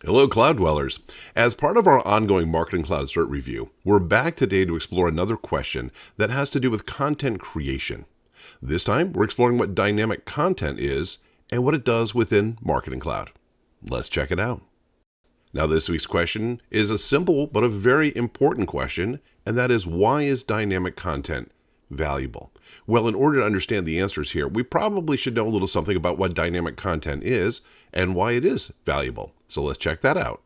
Hello, Cloud Dwellers. As part of our ongoing Marketing Cloud CERT review, we're back today to explore another question that has to do with content creation. This time, we're exploring what dynamic content is and what it does within Marketing Cloud. Let's check it out. Now, this week's question is a simple but a very important question, and that is, why is dynamic content valuable? Well, in order to understand the answers here, we probably should know a little something about what dynamic content is and why it is valuable. So let's check that out.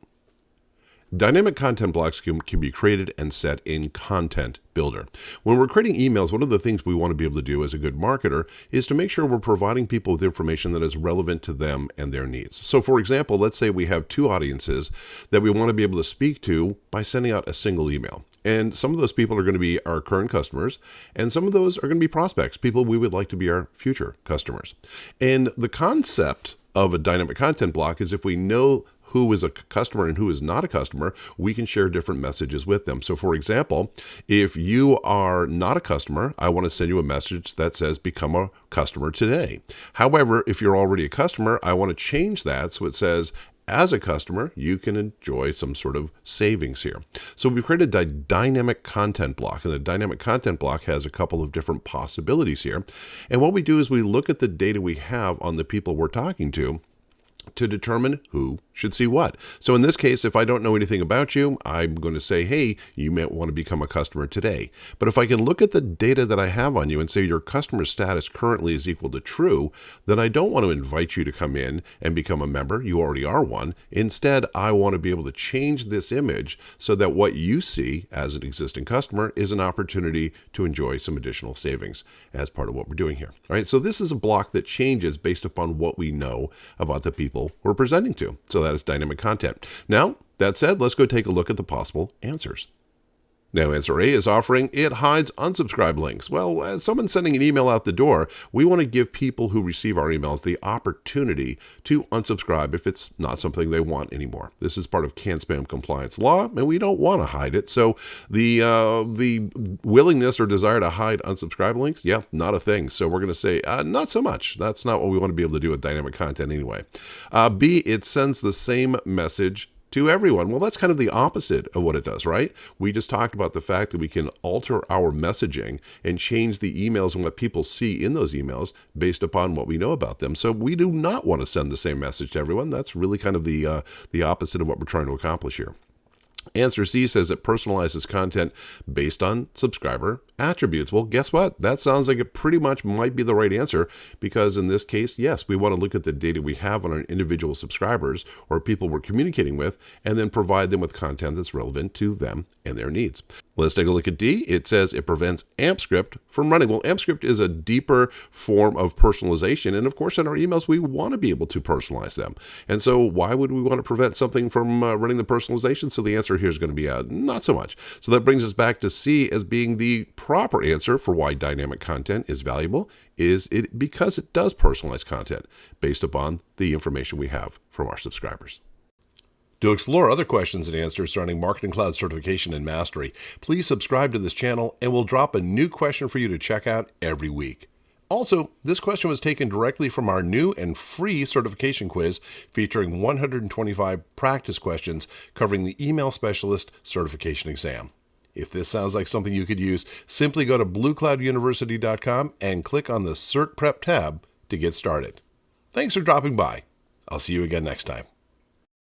Dynamic content blocks can be created and set in Content Builder. When we're creating emails, one of the things we want to be able to do as a good marketer is to make sure we're providing people with information that is relevant to them and their needs. So for example, let's say we have two audiences that we want to be able to speak to by sending out a single email. And some of those people are going to be our current customers, and some of those are going to be prospects, people we would like to be our future customers. And the concept of a dynamic content block is if we know who is a customer and who is not a customer, we can share different messages with them. So for example, if you are not a customer, I want to send you a message that says, become a customer today. However, if you're already a customer, I want to change that so it says, as a customer, you can enjoy some sort of savings here. So we've created a dynamic content block, and the dynamic content block has a couple of different possibilities here. And what we do is we look at the data we have on the people we're talking to determine who should see what. So in this case, if I don't know anything about you, I'm going to say, hey, you might want to become a customer today. But if I can look at the data that I have on you and say your customer status currently is equal to true, then I don't want to invite you to come in and become a member. You already are one. Instead, I want to be able to change this image so that what you see as an existing customer is an opportunity to enjoy some additional savings as part of what we're doing here. All right, so this is a block that changes based upon what we know about the people we're presenting to. So that is dynamic content. Now, that said, let's go take a look at the possible answers. Now, answer A is offering it hides unsubscribe links. Well, as someone sending an email out the door, we want to give people who receive our emails the opportunity to unsubscribe if it's not something they want anymore. This is part of CAN-SPAM compliance law, and we don't want to hide it. So the willingness or desire to hide unsubscribe links, yeah, not a thing. So we're going to say not so much. That's not what we want to be able to do with dynamic content anyway. B, it sends the same message to everyone. Well, that's kind of the opposite of what it does, right? We just talked about the fact that we can alter our messaging and change the emails and what people see in those emails based upon what we know about them. So we do not want to send the same message to everyone. That's really kind of the opposite of what we're trying to accomplish here. Answer C says it personalizes content based on subscriber attributes. Well, guess what? That sounds like it pretty much might be the right answer, because in this case, yes, we want to look at the data we have on our individual subscribers or people we're communicating with, and then provide them with content that's relevant to them and their needs. Let's take a look at D. It says it prevents AMP script from running. Well, AMP script is a deeper form of personalization. And of course, in our emails, we want to be able to personalize them. And so why would we want to prevent something from running the personalization? So the answer here is going to be not so much. So that brings us back to C as being the proper answer for why dynamic content is valuable. Is it because it does personalize content based upon the information we have from our subscribers. To explore other questions and answers surrounding Marketing Cloud certification and mastery, please subscribe to this channel and we'll drop a new question for you to check out every week. Also, this question was taken directly from our new and free certification quiz featuring 125 practice questions covering the Email Specialist Certification Exam. If this sounds like something you could use, simply go to blueclouduniversity.com and click on the CERT Prep tab to get started. Thanks for dropping by. I'll see you again next time.